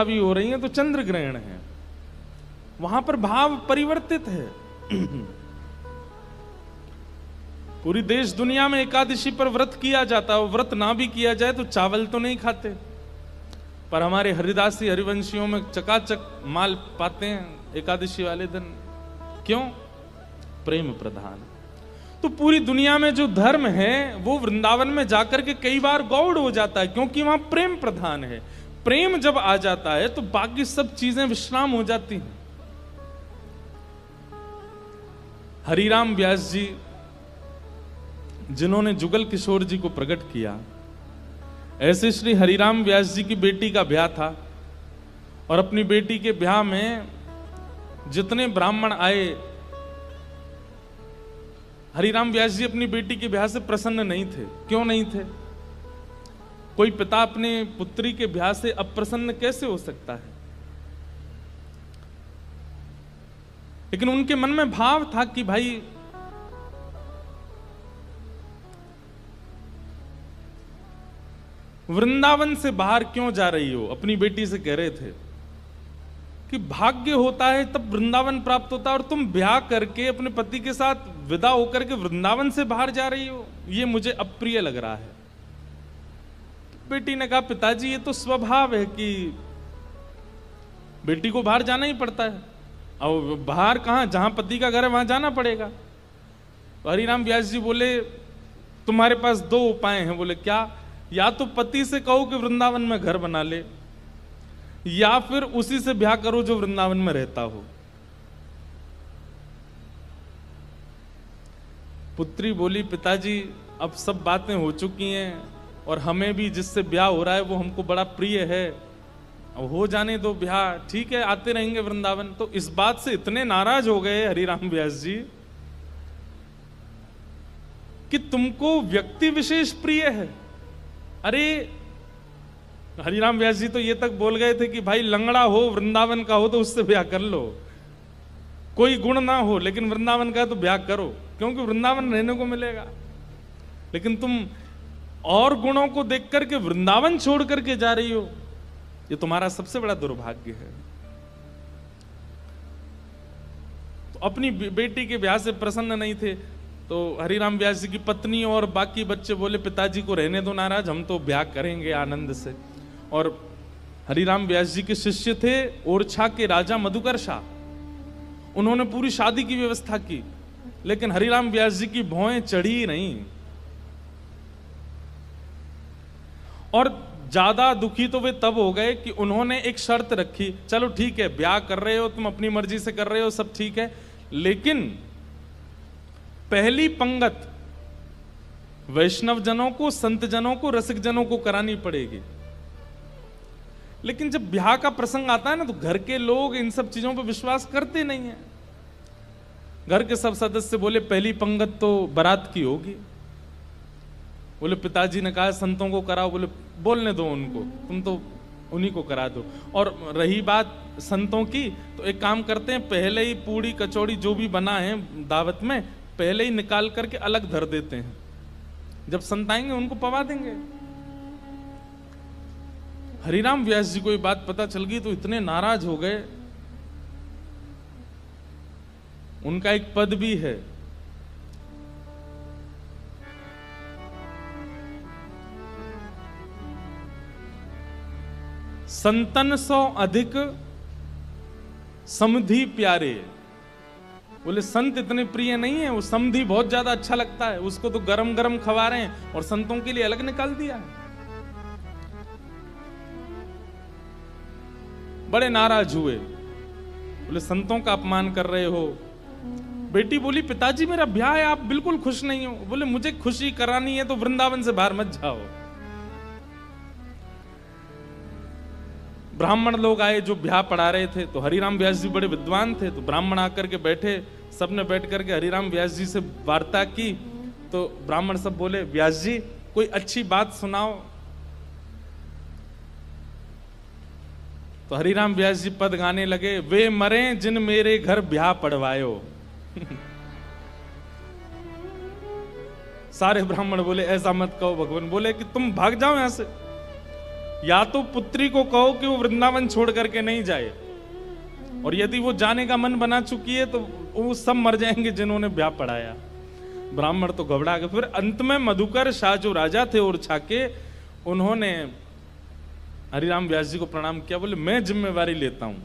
भी हो रही हैं तो चंद्र ग्रहण है, वहां पर भाव परिवर्तित है। पूरी देश दुनिया में एकादशी पर व्रत किया जाता है, व्रत ना भी किया जाए तो चावल तो नहीं खाते, पर हमारे हरिदासी हरिवंशियों में चकाचक माल पाते हैं एकादशी वाले दिन। क्यों? प्रेम प्रधान। तो पूरी दुनिया में जो धर्म है वो वृंदावन में जाकर के कई बार गौड़ हो जाता है, क्योंकि वहां प्रेम प्रधान है। प्रेम जब आ जाता है तो बाकी सब चीजें विश्राम हो जाती हैं। हरिराम व्यास जी जिन्होंने जुगल किशोर जी को प्रकट किया, ऐसे श्री हरिराम व्यास जी की बेटी का ब्याह था, और अपनी बेटी के ब्याह में जितने ब्राह्मण आए, हरिराम व्यास जी अपनी बेटी के ब्याह से प्रसन्न नहीं थे। क्यों नहीं थे? कोई पिता अपने पुत्री के ब्याह से अप्रसन्न कैसे हो सकता है? लेकिन उनके मन में भाव था कि भाई वृंदावन से बाहर क्यों जा रही हो? अपनी बेटी से कह रहे थे कि भाग्य होता है तब वृंदावन प्राप्त होता है, और तुम ब्याह करके अपने पति के साथ विदा होकर के वृंदावन से बाहर जा रही हो, ये मुझे अप्रिय लग रहा है। बेटी ने कहा, पिताजी ये तो स्वभाव है कि बेटी को बाहर जाना ही पड़ता है, और बाहर कहां, जहां पति का घर है वहां जाना पड़ेगा। तो हरिराम व्यास जी बोले, तुम्हारे पास दो उपाय हैं। बोले क्या? या तो पति से कहो कि वृंदावन में घर बना ले, या फिर उसी से ब्याह करो जो वृंदावन में रहता हो। पुत्री बोली, पिताजी अब सब बातें हो चुकी हैं, और हमें भी जिससे ब्याह हो रहा है वो हमको बड़ा प्रिय है, अब हो जाने दो ब्याह, ठीक है आते रहेंगे वृंदावन। तो इस बात से इतने नाराज हो गए हरिराम व्यास जी कि तुमको व्यक्ति विशेष प्रिय है। अरे हरिराम व्यास जी तो ये तक बोल गए थे कि भाई लंगड़ा हो, वृंदावन का हो तो उससे ब्याह कर लो, कोई गुण ना हो लेकिन वृंदावन का तो ब्याह करो, क्योंकि वृंदावन रहने को मिलेगा। लेकिन तुम और गुणों को देख करके वृंदावन छोड़ करके जा रही हो, ये तुम्हारा सबसे बड़ा दुर्भाग्य है। तो अपनी बेटी के ब्याह से प्रसन्न नहीं थे, तो हरिराम व्यास जी की पत्नी और बाकी बच्चे बोले, पिताजी को रहने दो नाराज, हम तो ब्याह करेंगे आनंद से। और हरिराम व्यास जी के शिष्य थे ओरछा के राजा मधुकरशा, उन्होंने पूरी शादी की व्यवस्था की, लेकिन हरिराम व्यास जी की भौएं चढ़ी नहीं। और ज्यादा दुखी तो वे तब हो गए कि उन्होंने एक शर्त रखी, चलो ठीक है ब्याह कर रहे हो तुम, अपनी मर्जी से कर रहे हो, सब ठीक है, लेकिन पहली पंगत वैष्णव जनों को, संत जनों को, रसिक जनों को करानी पड़ेगी। लेकिन जब ब्याह का प्रसंग आता है ना, तो घर के लोग इन सब चीजों पर विश्वास करते नहीं है। घर के सब सदस्य बोले, पहली पंगत तो बारात की होगी। बोले पिताजी ने कहा संतों को कराओ। बोले बोलने दो उनको, तुम तो उन्हीं को करा दो। और रही बात संतों की, तो एक काम करते हैं, पहले ही पूड़ी कचौड़ी जो भी बना है दावत में, पहले ही निकाल करके अलग धर देते हैं, जब संत आएंगे उनको पवा देंगे। हरिराम व्यास जी को ये बात पता चल गई तो इतने नाराज हो गए। उनका एक पद भी है, संतन सौ अधिक समधि प्यारे। बोले संत इतने प्रिय नहीं है, वो समधि बहुत ज्यादा अच्छा लगता है, उसको तो गरम गरम खवा रहे हैं और संतों के लिए अलग निकाल दिया है। बड़े नाराज हुए, बोले संतों का अपमान कर रहे हो। बेटी बोली, पिताजी मेरा ब्याह है, आप बिल्कुल खुश नहीं हो। बोले मुझे खुशी करानी है तो वृंदावन से बाहर मत जाओ। ब्राह्मण लोग आए जो ब्याह पढ़ा रहे थे, तो हरिराम व्यास जी बड़े विद्वान थे, तो ब्राह्मण आकर के बैठे, सबने बैठ करके हरिराम व्यास जी से वार्ता की। तो ब्राह्मण सब बोले, व्यास जी कोई अच्छी बात सुनाओ। तो हरिराम व्यास जी पद गाने लगे, वे मरे जिन मेरे घर ब्याह पढ़वायो। सारे ब्राह्मण बोले ऐसा मत कहो भगवान। बोले कि तुम भाग जाओ यहां से, या तो पुत्री को कहो कि वो वृंदावन छोड़ करके नहीं जाए, और यदि वो जाने का मन बना चुकी है तो वो सब मर जाएंगे जिन्होंने ब्याह पढ़ाया। ब्राह्मण तो घबरा गए। फिर अंत में मधुकर शाह जो राजा थे ओरछा के, उन्होंने हरिराम व्यास जी को प्रणाम किया, बोले मैं जिम्मेवारी लेता हूं,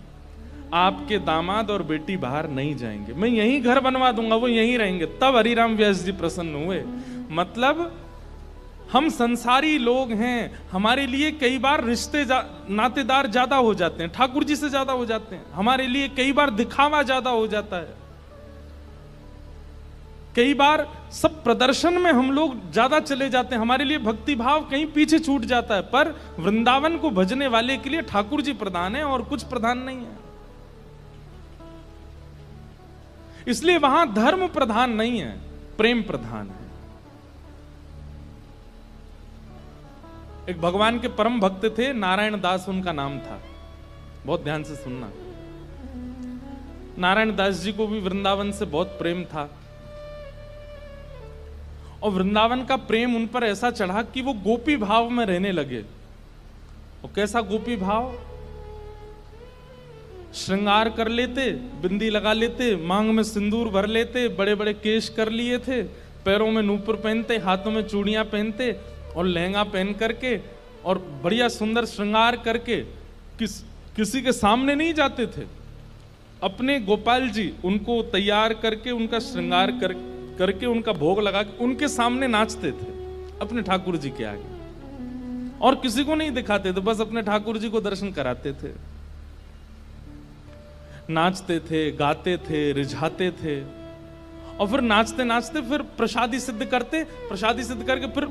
आपके दामाद और बेटी बाहर नहीं जाएंगे, मैं यहीं घर बनवा दूंगा, वो यहीं रहेंगे। तब हरिराम व्यास जी प्रसन्न हुए। मतलब हम संसारी लोग हैं, हमारे लिए कई बार रिश्ते नातेदार ज्यादा हो जाते हैं, ठाकुर जी से ज्यादा हो जाते हैं, हमारे लिए कई बार दिखावा ज्यादा हो जाता है, कई बार सब प्रदर्शन में हम लोग ज्यादा चले जाते हैं, हमारे लिए भक्ति भाव कहीं पीछे छूट जाता है। पर वृंदावन को भजने वाले के लिए ठाकुर जी प्रधान है और कुछ प्रधान नहीं है। इसलिए वहां धर्म प्रधान नहीं है, प्रेम प्रधान है। एक भगवान के परम भक्त थे, नारायण दास उनका नाम था, बहुत ध्यान से सुनना। नारायण दास जी को भी वृंदावन से बहुत प्रेम था, और वृंदावन का प्रेम उन पर ऐसा चढ़ा कि वो गोपी भाव में रहने लगे। और कैसा गोपी भाव? श्रृंगार कर लेते, बिंदी लगा लेते, मांग में सिंदूर भर लेते, बड़े बड़े केश कर लिए थे, पैरों में नूपुर पहनते, हाथों में चूड़ियां पहनते और लहंगा पहन करके और बढ़िया सुंदर श्रृंगार करके किसी के सामने नहीं जाते थे। अपने गोपाल जी उनको तैयार करके, उनका श्रृंगार करके उनका भोग लगा के उनके सामने नाचते थे, अपने ठाकुर जी के आगे, और किसी को नहीं दिखाते थे, बस अपने ठाकुर जी को दर्शन कराते थे। नाचते थे, गाते थे, रिझाते थे, और फिर नाचते नाचते फिर प्रसादी सिद्ध करते, प्रसादी सिद्ध करके फिर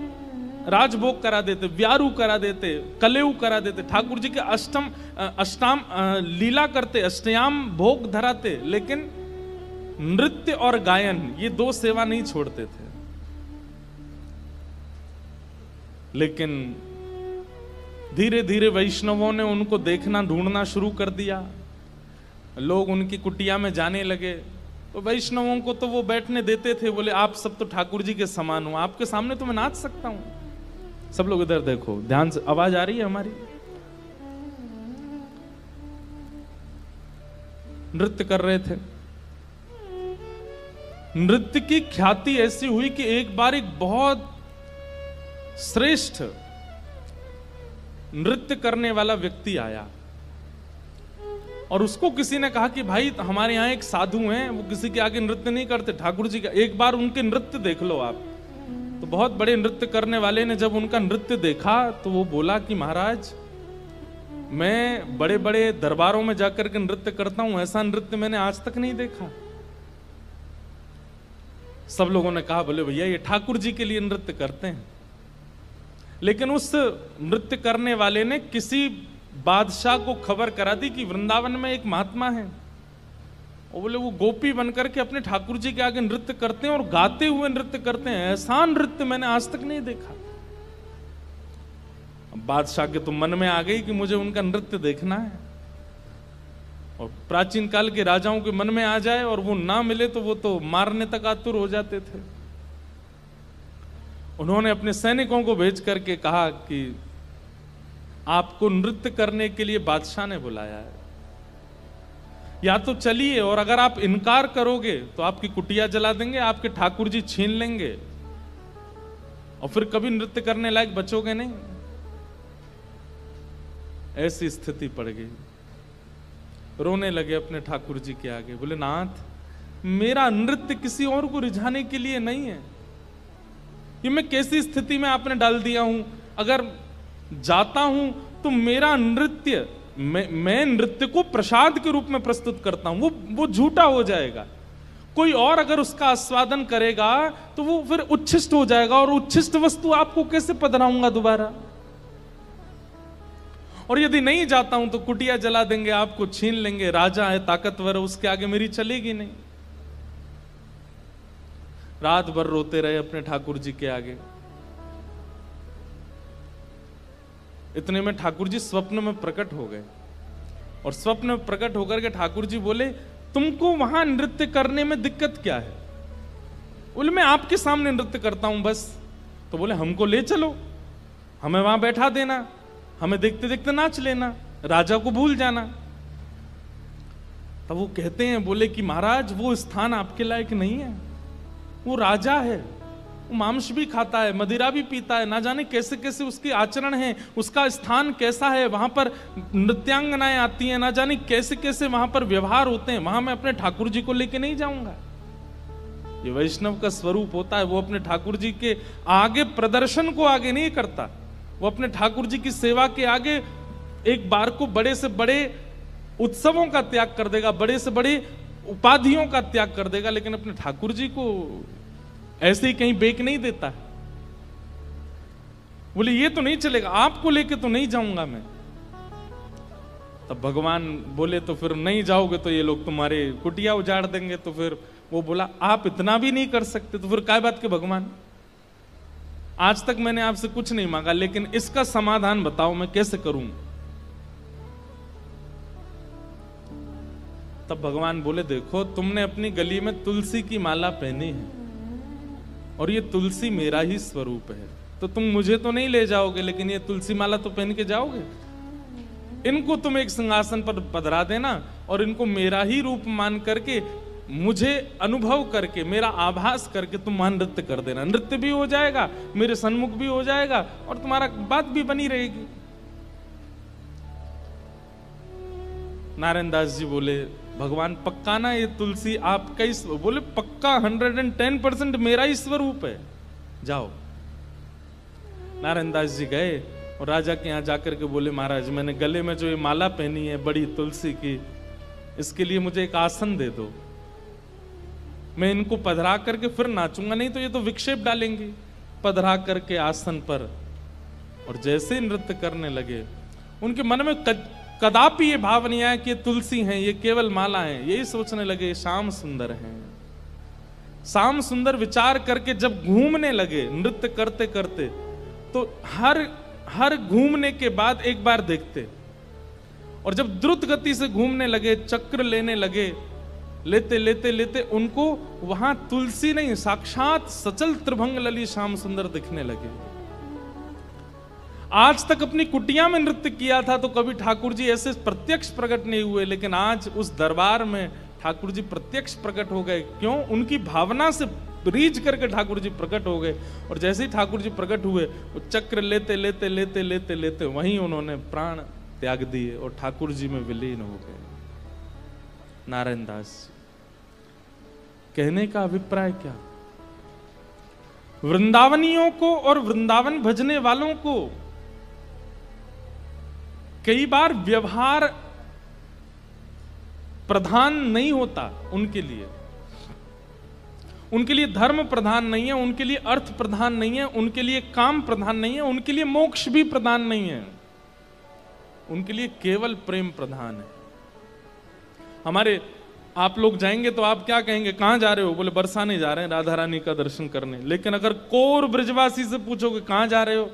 राजभोग करा देते, व्यारू करा देते, कलेऊ करा देते, ठाकुर जी के अष्टाम लीला करते, अष्टयाम भोग धराते, लेकिन नृत्य और गायन ये दो सेवा नहीं छोड़ते थे। लेकिन धीरे धीरे वैष्णवों ने उनको देखना ढूंढना शुरू कर दिया, लोग उनकी कुटिया में जाने लगे। तो वैष्णवों को तो वो बैठने देते थे, बोले आप सब तो ठाकुर जी के समान हो, आपके सामने तो मैं नाच सकता हूं। सब लोग इधर देखो, ध्यान से, आवाज आ रही है हमारी? नृत्य कर रहे थे। नृत्य की ख्याति ऐसी हुई कि एक बार एक बहुत श्रेष्ठ नृत्य करने वाला व्यक्ति आया, और उसको किसी ने कहा कि भाई हमारे यहाँ एक साधु हैं, वो किसी के आगे नृत्य नहीं करते, ठाकुर जी का, एक बार उनके नृत्य देख लो आप। तो बहुत बड़े नृत्य करने वाले ने जब उनका नृत्य देखा तो वो बोला कि महाराज, मैं बड़े बड़े दरबारों में जाकर के नृत्य करता हूं, ऐसा नृत्य मैंने आज तक नहीं देखा। सब लोगों ने कहा, बोले भैया ये ठाकुर जी के लिए नृत्य करते हैं। लेकिन उस नृत्य करने वाले ने किसी बादशाह को खबर करा दी कि वृंदावन में एक महात्मा है, और बोले वो गोपी बनकर के अपने ठाकुर जी के आगे नृत्य करते हैं और गाते हुए नृत्य करते हैं, ऐसा नृत्य मैंने आज तक नहीं देखा। बादशाह के तो मन में आ गई कि मुझे उनका नृत्य देखना है, और प्राचीन काल के राजाओं के मन में आ जाए और वो ना मिले तो वो तो मारने तक आतुर हो जाते थे। उन्होंने अपने सैनिकों को भेज करके कहा कि आपको नृत्य करने के लिए बादशाह ने बुलाया है, या तो चलिए, और अगर आप इनकार करोगे तो आपकी कुटिया जला देंगे, आपके ठाकुर जी छीन लेंगे, और फिर कभी नृत्य करने लायक बचोगे नहीं। ऐसी स्थिति पड़ गई। रोने लगे अपने ठाकुर जी के आगे, बोले नाथ, मेरा नृत्य किसी और को रिझाने के लिए नहीं है, ये मैं कैसी स्थिति में आपने डाल दिया हूं। अगर जाता हूं तो मेरा नृत्य, मैं नृत्य को प्रसाद के रूप में प्रस्तुत करता हूं, वो झूठा हो जाएगा। कोई और अगर उसका आस्वादन करेगा तो वो फिर उच्छिष्ट हो जाएगा, और उच्छिष्ट वस्तु आपको कैसे पधराऊंगा दोबारा। और यदि नहीं जाता हूं तो कुटिया जला देंगे, आपको छीन लेंगे, राजा है, ताकतवर है, उसके आगे मेरी चलेगी नहीं। रात भर रोते रहे अपने ठाकुर जी के आगे। इतने में ठाकुर जी स्वप्न में प्रकट हो गए, और स्वप्न में प्रकट होकर के ठाकुर जी बोले, तुमको वहां नृत्य करने में दिक्कत क्या है? बोले मैं आपके सामने नृत्य करता हूं बस। तो बोले हमको ले चलो, हमें वहां बैठा देना, हमें देखते देखते नाच लेना, राजा को भूल जाना। तब वो कहते हैं, बोले कि महाराज वो स्थान आपके लायक नहीं है, वो राजा है, वो मांस भी खाता है, मदिरा भी पीता है, ना जाने कैसे कैसे उसके आचरण हैं, उसका स्थान कैसा है, वहां पर नृत्यांगनाएं आती हैं, ना जाने कैसे कैसे वहां पर व्यवहार होते हैं, वहां मैं अपने ठाकुर जी को लेके नहीं जाऊंगा। ये वैष्णव का स्वरूप होता है, वो अपने ठाकुर जी के आगे प्रदर्शन को आगे नहीं करता, वो अपने ठाकुर जी की सेवा के आगे एक बार को बड़े से बड़े उत्सवों का त्याग कर देगा, बड़े से बड़े उपाधियों का त्याग कर देगा, लेकिन अपने ठाकुर जी को ऐसे ही कहीं बेक नहीं देता। बोले ये तो नहीं चलेगा, आपको लेके तो नहीं जाऊंगा मैं। तब भगवान बोले तो फिर नहीं जाओगे तो ये लोग तुम्हारे कुटिया उजाड़ देंगे। तो फिर वो बोला आप इतना भी नहीं कर सकते, तो फिर काय बात के भगवान, आज तक मैंने आपसे कुछ नहीं मांगा, लेकिन इसका समाधान बताओ मैं कैसे करूं। तब भगवान बोले देखो, तुमने अपनी गली में तुलसी की माला पहनी है और ये तुलसी मेरा ही स्वरूप है, तो तुम मुझे तो नहीं ले जाओगे, लेकिन ये तुलसी माला तो पहन के जाओगे। इनको तुम एक सिंहासन पर पधरा देना और इनको मेरा ही रूप मान करके, मुझे अनुभव करके, मेरा आभास करके तुम वहां नृत्य कर देना। नृत्य भी हो जाएगा, मेरे सन्मुख भी हो जाएगा और तुम्हारा बात भी बनी रहेगी। नारायण दास जी बोले भगवान पक्का ना ये तुलसी आपका ही? बोले पक्का 110% मेरा ही स्वरूप है, जाओ। नारायण दास जी गए और राजा के यहां जाकर के बोले महाराज मैंने गले में जो ये माला पहनी है बड़ी तुलसी की, इसके लिए मुझे एक आसन दे दो, मैं इनको पधरा करके फिर नाचूंगा, नहीं तो ये तो विक्षेप डालेंगे। पधरा करके आसन पर और जैसे नृत्य करने लगे, उनके मन में कदापि ये भाव नहीं आया कि ये तुलसी हैं, ये केवल माला हैं। यही सोचने लगे श्याम सुंदर हैं। श्याम सुंदर विचार करके जब घूमने लगे नृत्य करते करते, तो हर घूमने के बाद एक बार देखते, और जब द्रुत गति से घूमने लगे, चक्र लेने लगे, लेते लेते लेते उनको वहां तुलसी नहीं साक्षात सचल त्रिभंग लली श्याम सुंदर दिखने लगे। आज तक अपनी कुटिया में नृत्य किया था तो कभी ठाकुर जी ऐसे प्रत्यक्ष प्रकट नहीं हुए, लेकिन आज उस दरबार में ठाकुर जी प्रत्यक्ष प्रकट हो गए। क्यों? उनकी भावना से रीझ करके ठाकुर जी प्रकट हो गए, और जैसे ही ठाकुर जी प्रकट हुए, वो चक्र लेते लेते लेते लेते लेते वहीं उन्होंने प्राण त्याग दिए और ठाकुर जी में विलीन हो गए। नारायण दास कहने का अभिप्राय क्या? वृंदावनियों को और वृंदावन भजने वालों को कई बार व्यवहार प्रधान नहीं होता, उनके लिए धर्म प्रधान नहीं है, उनके लिए अर्थ प्रधान नहीं है, उनके लिए काम प्रधान नहीं है, उनके लिए मोक्ष भी प्रधान नहीं है, उनके लिए केवल प्रेम प्रधान है। हमारे आप लोग जाएंगे तो आप क्या कहेंगे, कहां जा रहे हो? बोले बरसाने जा रहे हैं, राधा रानी का दर्शन करने। लेकिन अगर कोर ब्रजवासी से पूछोगे कहां जा रहे हो,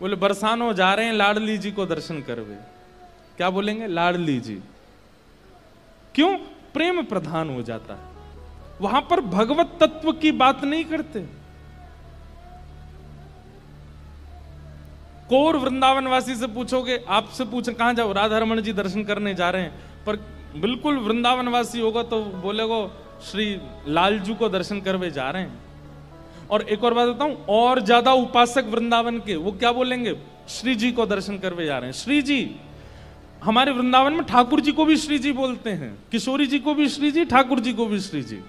बोले बरसानो जा रहे हैं लाडली जी को दर्शन करवे। क्या बोलेंगे? लाडली जी। क्यों? प्रेम प्रधान हो जाता है, वहां पर भगवत तत्व की बात नहीं करते। कोर वृंदावनवासी से पूछोगे, आपसे पूछे कहां जाओ, राधा रमन जी दर्शन करने जा रहे हैं, पर बिल्कुल वृंदावनवासी होगा तो बोलेगो श्री लालजू को दर्शन करवे जा रहे हैं। और एक और बात बताऊं, और ज्यादा उपासक वृंदावन के, वो क्या बोलेंगे? श्री जी को दर्शन करवे जा रहे हैं। श्री जी, हमारे वृंदावन में ठाकुर जी को भी श्री जी बोलते हैं, किशोरी जी को भी श्री जी, ठाकुर जी को भी श्री जी।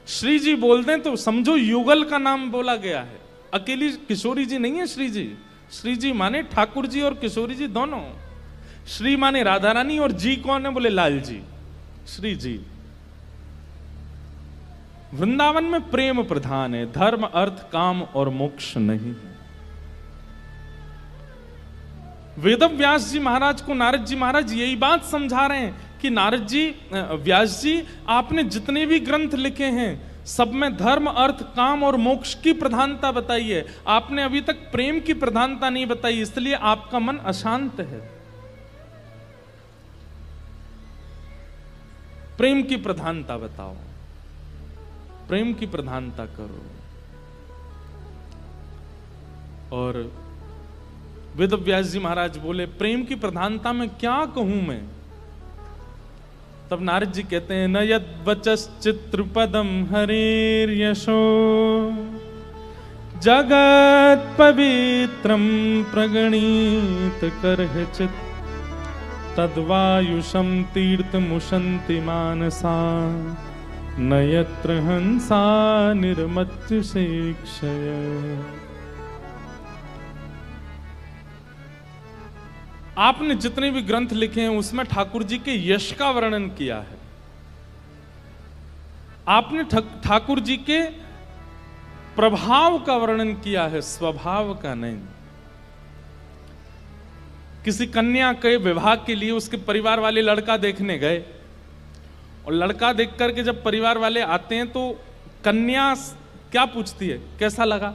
श्री जी बोलते हैं तो समझो युगल का नाम बोला गया है, अकेली किशोरी जी नहीं है श्री जी। श्री जी माने ठाकुर जी और किशोरी जी दोनों। श्री माने राधा रानी, और जी कौन है? बोले लाल जी, श्री जी। वृंदावन में प्रेम प्रधान है, धर्म अर्थ काम और मोक्ष नहीं है। वेदव्यास जी महाराज को नारद जी महाराज यही बात समझा रहे हैं कि नारद जी, व्यास जी, आपने जितने भी ग्रंथ लिखे हैं सब में धर्म अर्थ काम और मोक्ष की प्रधानता बताई है, आपने अभी तक प्रेम की प्रधानता नहीं बताई, इसलिए आपका मन अशांत है। प्रेम की प्रधानता बताओ, प्रेम की प्रधानता करो। और वेद व्यास जी महाराज बोले प्रेम की प्रधानता में क्या कहूं मैं। तब नारद जी कहते हैं न यद वचश्चित्रपदम हरेर यशो जगत पवित्रम प्रगणित करहिचित तद्वायुषम तीर्थमुशन्ति मानसा न यत्र हंसा निर्मत्य शिक्षय। आपने जितने भी ग्रंथ लिखे हैं उसमें ठाकुर जी के यश का वर्णन किया है। आपने ठाकुर जी के प्रभाव का वर्णन किया है, स्वभाव का नहीं। किसी कन्या के विवाह के लिए उसके परिवार वाले लड़का देखने गए और लड़का देख करके जब परिवार वाले आते हैं तो कन्या क्या पूछती है, कैसा लगा?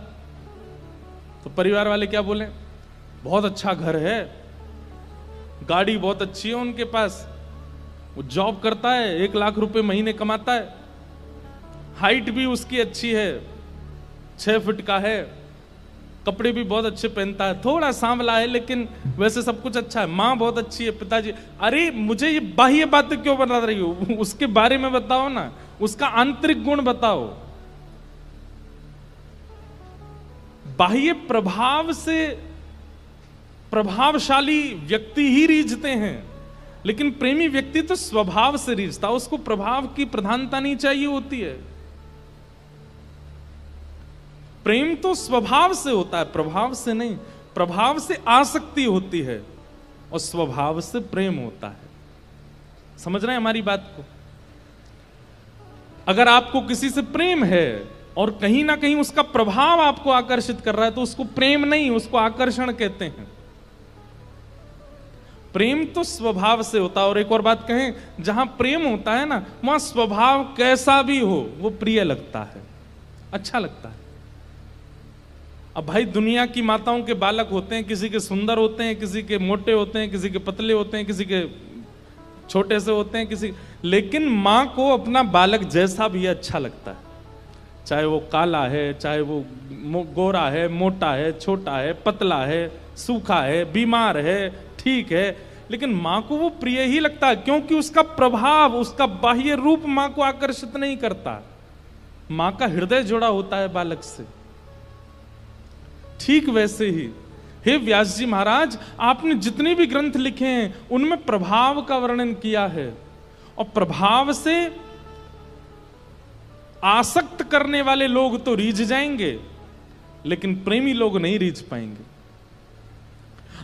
तो परिवार वाले क्या बोले, बहुत अच्छा घर है, गाड़ी बहुत अच्छी है उनके पास, वो जॉब करता है, 1 लाख रुपए महीने कमाता है, हाइट भी उसकी अच्छी है, 6 फीट का है, कपड़े भी बहुत अच्छे पहनता है, थोड़ा सांवला है लेकिन वैसे सब कुछ अच्छा है, माँ बहुत अच्छी है, पिताजी। अरे मुझे ये बाह्य बातें क्यों बता रही हो, उसके बारे में बताओ ना, उसका आंतरिक गुण बताओ। बाह्य प्रभाव से प्रभावशाली व्यक्ति ही रीझते हैं, लेकिन प्रेमी व्यक्ति तो स्वभाव से रीझता, उसको प्रभाव की प्रधानता नहीं चाहिए होती है। प्रेम तो स्वभाव से होता है, प्रभाव से नहीं। प्रभाव से आसक्ति होती है और स्वभाव से प्रेम होता है। समझ रहे हैं हमारी बात को? अगर आपको किसी से प्रेम है और कहीं ना कहीं उसका प्रभाव आपको आकर्षित कर रहा है तो उसको प्रेम नहीं, उसको आकर्षण कहते हैं। प्रेम तो स्वभाव से होता है। और एक और बात कहें, जहां प्रेम होता है ना, वहां स्वभाव कैसा भी हो वो प्रिय लगता है, अच्छा लगता है। अब भाई दुनिया की माताओं के बालक होते हैं, किसी के सुंदर होते हैं, किसी के मोटे होते हैं, किसी के पतले होते हैं, किसी के छोटे से होते हैं, किसी, लेकिन माँ को अपना बालक जैसा भी अच्छा लगता है, चाहे वो काला है, चाहे वो गोरा है, मोटा है, छोटा है, पतला है, सूखा है, बीमार है, ठीक है, लेकिन माँ को वो प्रिय ही लगता है, क्योंकि उसका प्रभाव, उसका बाह्य रूप माँ को आकर्षित नहीं करता। माँ का हृदय जुड़ा होता है बालक से। ठीक वैसे ही हे व्यास जी महाराज, आपने जितने भी ग्रंथ लिखे हैं उनमें प्रभाव का वर्णन किया है, और प्रभाव से आसक्त करने वाले लोग तो रीझ जाएंगे, लेकिन प्रेमी लोग नहीं रीझ पाएंगे।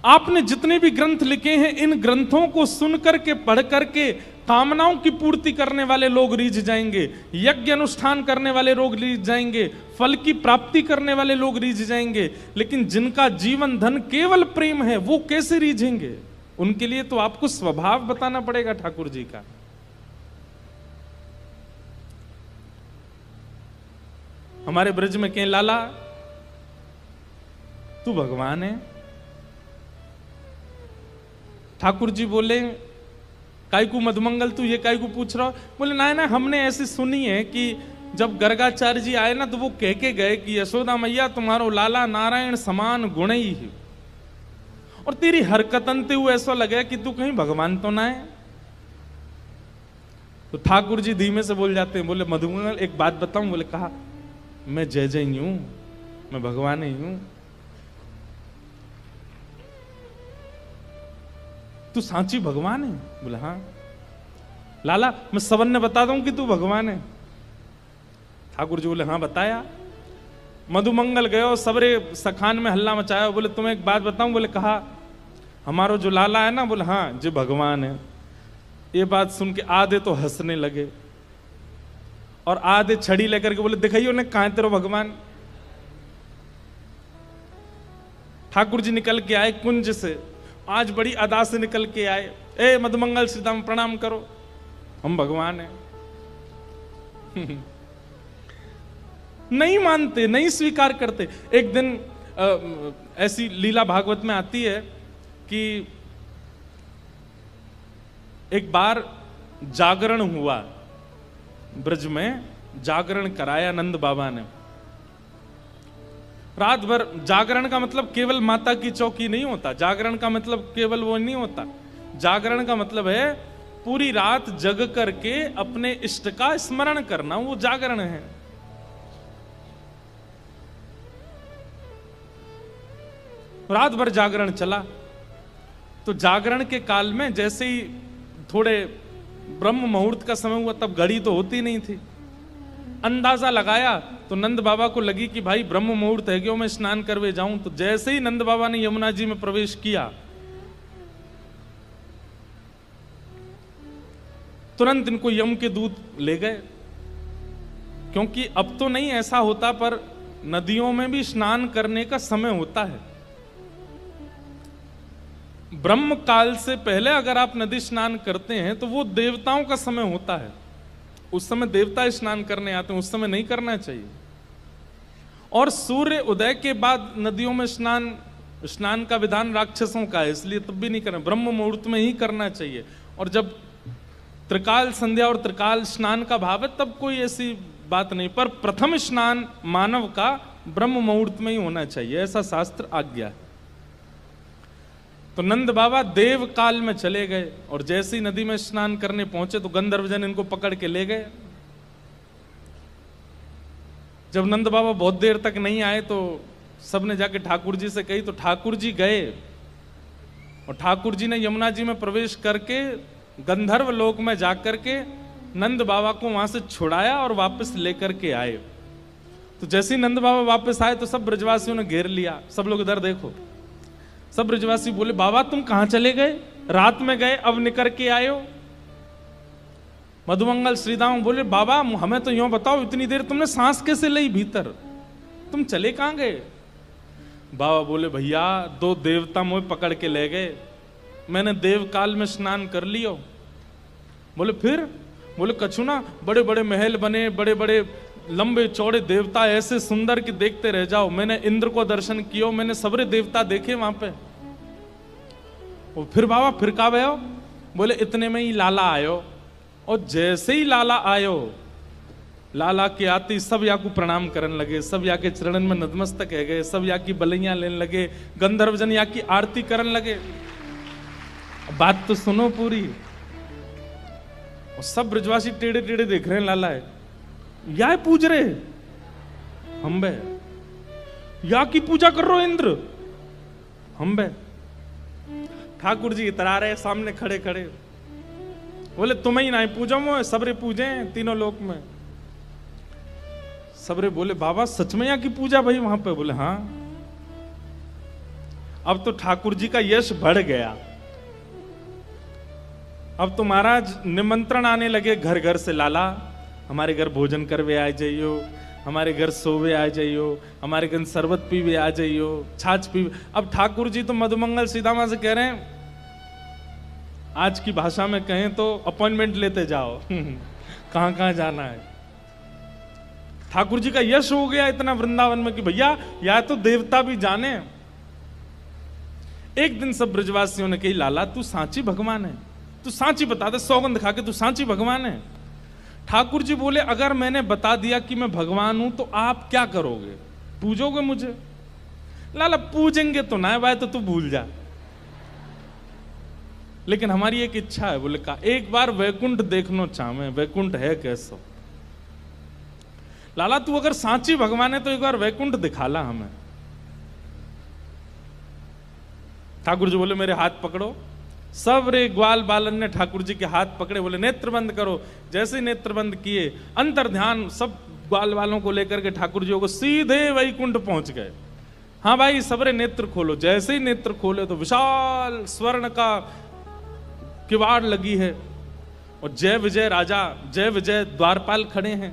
आपने जितने भी ग्रंथ लिखे हैं, इन ग्रंथों को सुन करके, पढ़ करके कामनाओं की पूर्ति करने वाले लोग रीझ जाएंगे, यज्ञ अनुष्ठान करने वाले लोग रीझ जाएंगे, फल की प्राप्ति करने वाले लोग रीझ जाएंगे, लेकिन जिनका जीवन धन केवल प्रेम है वो कैसे रीझेंगे? उनके लिए तो आपको स्वभाव बताना पड़ेगा ठाकुर जी का। हमारे ब्रज में कहें, लाला तू भगवान है। ठाकुर जी बोले, काय को मधुमंगल तू ये काय को पूछ रहा हो? बोले ना ना, हमने ऐसी सुनी है कि जब गर्गाचार्य जी आए ना तो वो कह के गए कि यशोदा मैया तुम्हारो लाला नारायण समान गुण ही है, और तेरी हरकतन ते हुए ऐसा लगे कि तू कहीं भगवान तो ना है। तो ठाकुर जी धीमे से बोल जाते हैं, बोले मधुमंगल एक बात बताऊं? बोले कहा, मैं जय जय ही हूं, मैं भगवान ही हूं। तू सांची भगवान है? बोला हाँ। लाला मैं सबन ने बता दूं कि तू भगवान है? ठाकुर जी बोले हाँ बताया। मधुमंगल गयो, सबरे सखान में हल्ला मचाया, बोले तुम्हें एक बात बताऊं? बोले कहा, हमारो जो लाला है ना, बोले हाँ जो भगवान है। ये बात सुन के आधे तो हंसने लगे और आधे छड़ी लेकर के बोले दिखाइयो ने कहां तेरो भगवान। ठाकुर जी निकल के आए कुंज से, आज बड़ी अदा से निकल के आए, ए मधुमंगल सीताम प्रणाम करो, हम भगवान हैं। नहीं मानते, नहीं स्वीकार करते। एक दिन ऐसी लीला भागवत में आती है कि एक बार जागरण हुआ, ब्रज में जागरण कराया नंद बाबा ने। रात भर जागरण का मतलब केवल माता की चौकी नहीं होता, जागरण का मतलब केवल वो नहीं होता। जागरण का मतलब है पूरी रात जग करके अपने इष्ट का स्मरण करना, वो जागरण है। रात भर जागरण चला, तो जागरण के काल में जैसे ही थोड़े ब्रह्म मुहूर्त का समय हुआ, तब घड़ी तो होती नहीं थी, अंदाजा लगाया तो नंद बाबा को लगी कि भाई ब्रह्म मुहूर्त है, क्यों मैं स्नान करवे जाऊं। तो जैसे ही नंद बाबा ने यमुना जी में प्रवेश किया, तुरंत इनको यम के दूत ले गए, क्योंकि अब तो नहीं ऐसा होता, पर नदियों में भी स्नान करने का समय होता है। ब्रह्म काल से पहले अगर आप नदी स्नान करते हैं तो वो देवताओं का समय होता है, उस समय देवता स्नान करने आते हैं, उस समय नहीं करना चाहिए। और सूर्य उदय के बाद नदियों में स्नान का विधान राक्षसों का है, इसलिए तब भी नहीं करना, ब्रह्म मुहूर्त में ही करना चाहिए। और जब त्रिकाल संध्या और त्रिकाल स्नान का भाव है तब कोई ऐसी बात नहीं, पर प्रथम स्नान मानव का ब्रह्म मुहूर्त में ही होना चाहिए, ऐसा शास्त्र आज्ञा है। तो नंद बाबा देव काल में चले गए और जैसे ही नदी में स्नान करने पहुंचे तो गंधर्वजन इनको पकड़ के ले गए। जब नंद बाबा बहुत देर तक नहीं आए तो सबने जाके ठाकुर जी से कही, तो ठाकुर जी गए और ठाकुर जी ने यमुना जी में प्रवेश करके गंधर्व लोक में जाकर के नंद बाबा को वहां से छुड़ाया और वापस लेकर के आए। तो जैसे ही नंद बाबा वापस आए तो सब ब्रजवासियों ने घेर लिया, सब लोग इधर देखो। सब ब्रजवासी बोले, बाबा तुम कहां चले गए, रात में गए अब निकल के आए हो। मधुमंगल श्रीदाम बोले, बाबा हमें तो यूं बताओ, इतनी देर तुमने सांस कैसे ली भीतर, तुम चले कहां गए। बाबा बोले, भैया दो देवता मुझे पकड़ के ले गए, मैंने देव काल में स्नान कर लियो। बोले फिर? बोले कछु ना, बड़े बड़े महल बने, बड़े बड़े लंबे चौड़े देवता ऐसे सुंदर कि देखते रह जाओ। मैंने इंद्र को दर्शन किया, मैंने सबरे देवता देखे वहां पे। और फिर बाबा फिर का भयो? बोले इतने में ही लाला आयो, और जैसे ही लाला आयो, लाला के आते सब या को प्रणाम करने लगे, सब या के चरणन में नतमस्तक है गए, सब या की बलैया लेने लगे, गंधर्वजन या की आरती करने लगे। बात तो सुनो पूरी। और सब ब्रजवासी टेढ़े टेढ़े देख रहे हैं, लाला है या पूज रहे हम बे, या की पूजा कर रहे इंद्र हम बे। ठाकुर जी इतरा रहे सामने खड़े खड़े, बोले तुम्हें ही ना पूजा मो, सबरे पूजे तीनों लोक में। सबरे बोले, बाबा सच में यहाँ की पूजा भाई वहां पे? बोले हाँ। अब तो ठाकुर जी का यश बढ़ गया, अब तो महाराज निमंत्रण आने लगे घर घर से, लाला हमारे घर भोजन करवे आ जाइयो, हमारे घर सोवे आ जाइयो, हमारे घर शरबत पीवे आ जाइयो, छाछ पीवे। अब ठाकुर जी तो मधुमंगल सीतामा से कह रहे हैं, आज की भाषा में कहें तो अपॉइंटमेंट लेते जाओ कहां कहां जाना है। ठाकुर जी का यश हो गया इतना वृंदावन में कि भैया या तो देवता भी जाने। एक दिन सब ब्रजवासियों ने कही, लाला तू सांची भगवान है, तू सांची बता दे, सौगंध खा के तू सांची भगवान है। ठाकुर जी बोले, अगर मैंने बता दिया कि मैं भगवान हूं तो आप क्या करोगे, पूजोगे मुझे? लाला पूजेंगे तो ना भाई, तो तू भूल जा, लेकिन हमारी एक इच्छा है। बोले का एक बार वैकुंठ देखना चाहे, वैकुंठ है कैसो? लाला तू अगर सांची भगवान है तो एक बार वैकुंठ दिखाला हमें। ठाकुर जी बोले, मेरे हाथ पकड़ो। सब रे ग्वाल बालन ने ठाकुर जी के हाथ पकड़े, बोले नेत्र बंद करो। जैसे ही नेत्र बंद किए, अंतर ध्यान सब ग्वाल वालों को लेकर के ठाकुर जी को सीधे वैकुंठ पहुंच गए। हाँ भाई सबरे नेत्र खोलो। जैसे ही नेत्र खोले तो विशाल स्वर्ण का किवाड़ लगी है और जय विजय राजा, जय विजय द्वारपाल खड़े हैं।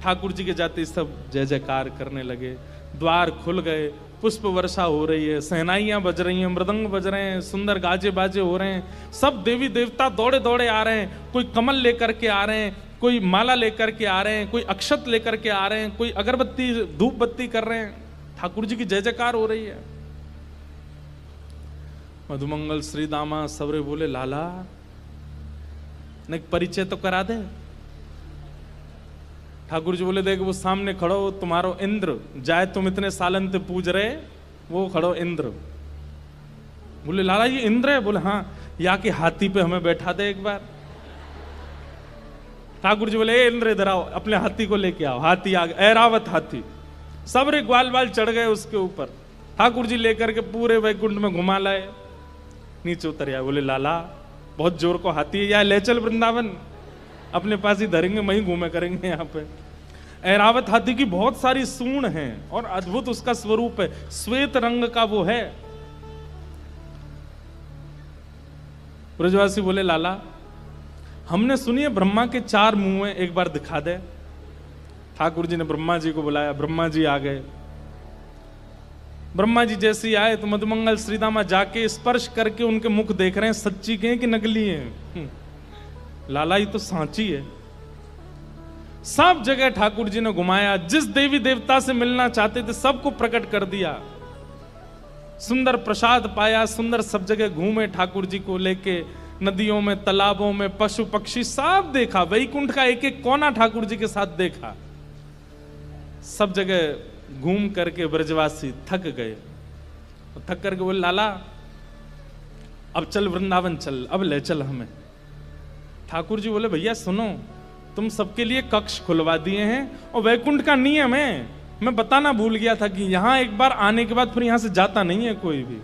ठाकुर जी के जाते सब जय जयकार करने लगे, द्वार खुल गए, पुष्प वर्षा हो रही है, सहनाइयां बज रही हैं, मृदंग बज रहे हैं, सुंदर गाजे बाजे हो रहे हैं। सब देवी देवता दौड़े दौड़े आ रहे हैं, कोई कमल लेकर के आ रहे हैं, कोई माला लेकर के आ रहे हैं, कोई अक्षत लेकर के आ रहे हैं, कोई अगरबत्ती धूप बत्ती कर रहे हैं। ठाकुर जी की जय जयकार हो रही है। मधुमंगल श्री दामा सबरे बोले, लाला ने परिचय तो करा दे। ठाकुर जी बोले देख वो सामने खड़ो तुम्हारो इंद्र, जाए तुम इतने सालन से पूज रहे, वो खड़ो इंद्र। बोले लाला ये इंद्र है? बोले हाँ, या के हाथी पे हमें बैठा दे एक बार। ठाकुर जी बोले ए इंद्र इधर आओ, अपने हाथी को लेके आओ। हाथी आ गया, ऐरावत हाथी, सब रे ग्वाल बाल चढ़ गए उसके ऊपर। ठाकुर जी लेकर के पूरे वैकुंठ में घुमा लाए, नीचे उतर आए। बोले लाला बहुत जोर को हाथी है, या ले चल वृंदावन, अपने पास ही धरेंगे, वहीं घूमे करेंगे यहाँ पे। ऐरावत हाथी की बहुत सारी सूंड हैं और अद्भुत उसका स्वरूप है, श्वेत रंग का वो है। ब्रजवासी बोले लाला हमने सुनी है ब्रह्मा के 4 मुंह हैं, एक बार दिखा दे। ठाकुर जी ने ब्रह्मा जी को बुलाया, ब्रह्मा जी आ गए। ब्रह्मा जी जैसे ही आए तो मधुमंगल श्रीदामा जाके स्पर्श करके उनके मुख देख रहे हैं, सच्ची के हैं कि नकली हैं। लाला ये तो सांची है। सब जगह ठाकुर जी ने घुमाया, जिस देवी देवता से मिलना चाहते थे सबको प्रकट कर दिया। सुंदर प्रसाद पाया, सुंदर सब जगह घूमे ठाकुर जी को लेके, नदियों में, तालाबों में, पशु पक्षी सब देखा। वैकुंठ का एक एक कोना ठाकुर जी के साथ देखा। सब जगह घूम करके ब्रजवासी थक गए। थक करके बोले लाला अब चल वृंदावन चल, अब ले चल हमें। ठाकुर जी बोले भैया सुनो, तुम सबके लिए कक्ष खुलवा दिए हैं और वैकुंठ का नियम है, मैं बताना भूल गया था कि यहां एक बार आने के बाद फिर यहां से जाता नहीं है कोई भी।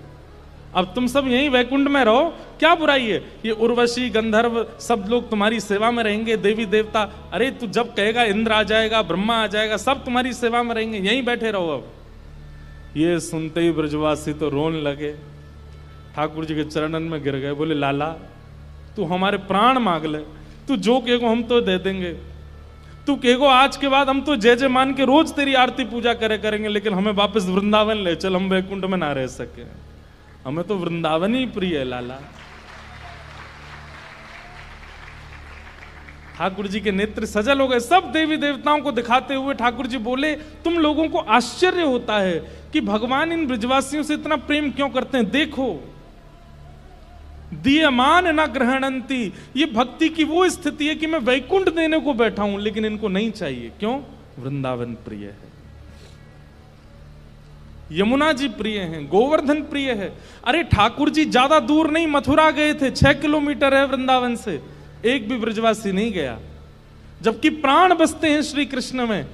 अब तुम सब यहीं वैकुंठ में रहो, क्या बुराई है? ये उर्वशी गंधर्व सब लोग तुम्हारी सेवा में रहेंगे, देवी देवता। अरे तू जब कहेगा इंद्र आ जाएगा, ब्रह्मा आ जाएगा, सब तुम्हारी सेवा में रहेंगे, यहीं बैठे रहो। अब ये सुनते ही ब्रजवासी तो रोने लगे, ठाकुर जी के चरणन में गिर गए। बोले लाला तू हमारे प्राण मांग ले, तू जो कहेगो हम तो दे देंगे। तू कहेगो आज के बाद हम तो जय जय मान के रोज तेरी आरती पूजा करे करेंगे, लेकिन हमें वापस वृंदावन ले चल, हम वैकुंठ में ना रह सके। हमें तो वृंदावन ही प्रिय है लाला। ठाकुर जी के नेत्र सजल हो गए। सब देवी देवताओं को दिखाते हुए ठाकुर जी बोले तुम लोगों को आश्चर्य होता है कि भगवान इन ब्रजवासियों से इतना प्रेम क्यों करते हैं। देखो दीयमान न ग्रहणंती, ये भक्ति की वो स्थिति है कि मैं वैकुंठ देने को बैठा हूं लेकिन इनको नहीं चाहिए। क्यों? वृंदावन प्रिय है, यमुना जी प्रिय हैं, गोवर्धन प्रिय है। अरे ठाकुर जी ज्यादा दूर नहीं, मथुरा गए थे, 6 किलोमीटर है वृंदावन से, एक भी ब्रजवासी नहीं गया। जबकि प्राण बसते हैं श्री कृष्ण में,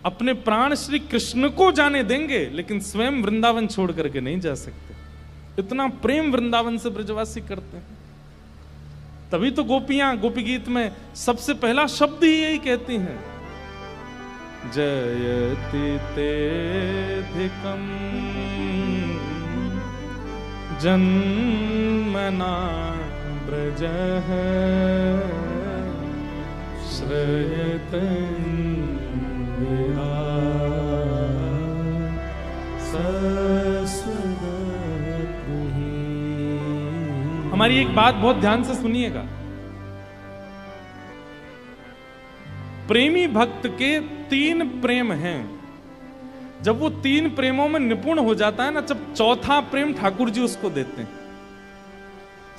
अपने प्राण श्री कृष्ण को जाने देंगे लेकिन स्वयं वृंदावन छोड़ करके नहीं जा सकते। इतना प्रेम वृंदावन से ब्रजवासी करते हैं। तभी तो गोपियां गोपी गीत में सबसे पहला शब्द ही यही कहती हैं, जयति तेधिकं जन्मना ब्रजः श्रयतं हमारी एक बात बहुत ध्यान से सुनिएगा। प्रेमी भक्त के 3 प्रेम हैं। जब वो 3 प्रेमों में निपुण हो जाता है ना, जब चौथा प्रेम ठाकुर जी उसको देते हैं।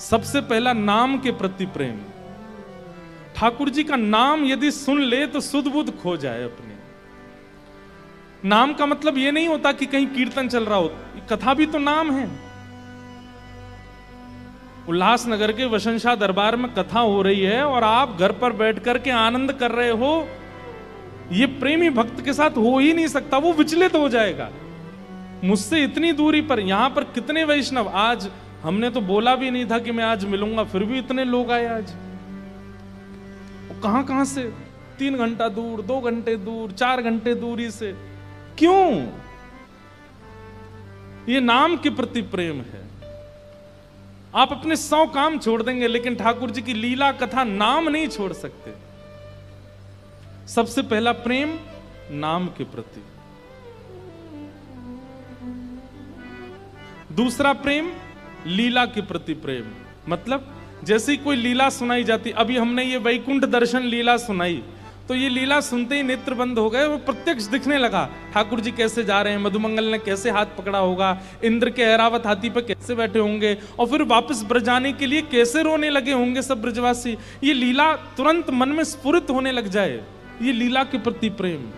सबसे पहला नाम के प्रति प्रेम। ठाकुर जी का नाम यदि सुन ले तो सुध बुध खो जाए अपने। नाम का मतलब ये नहीं होता कि कहीं कीर्तन चल रहा हो, कथा भी तो नाम है। उल्लासनगर के वसंशा दरबार में कथा हो रही है और आप घर पर बैठ कर के आनंद कर रहे हो, ये प्रेमी भक्त के साथ हो ही नहीं सकता, वो विचलित हो जाएगा। मुझसे इतनी दूरी पर, यहां पर कितने वैष्णव, आज हमने तो बोला भी नहीं था कि मैं आज मिलूंगा, फिर भी इतने लोग आए आज। कहां कहां से, 3 घंटा दूर, 2 घंटे दूर, 4 घंटे दूरी से। क्यों? ये नाम के प्रति प्रेम है। आप अपने 100 काम छोड़ देंगे लेकिन ठाकुर जी की लीला कथा नाम नहीं छोड़ सकते। सबसे पहला प्रेम नाम के प्रति। दूसरा प्रेम लीला के प्रति प्रेम। मतलब जैसे कोई लीला सुनाई जाती, अभी हमने ये वैकुंठ दर्शन लीला सुनाई, तो ये लीला सुनते ही नेत्र बंद हो गए, वो प्रत्यक्ष दिखने लगा। ठाकुर जी कैसे जा रहे हैं, मधुमंगल ने कैसे हाथ पकड़ा होगा, इंद्र के ऐरावत हाथी पर कैसे बैठे होंगे, और फिर वापस ब्रज जाने के लिए कैसे रोने लगे होंगे सब ब्रजवासी। ये लीला तुरंत मन में स्फुरित होने लग जाए, ये लीला के प्रति प्रेम,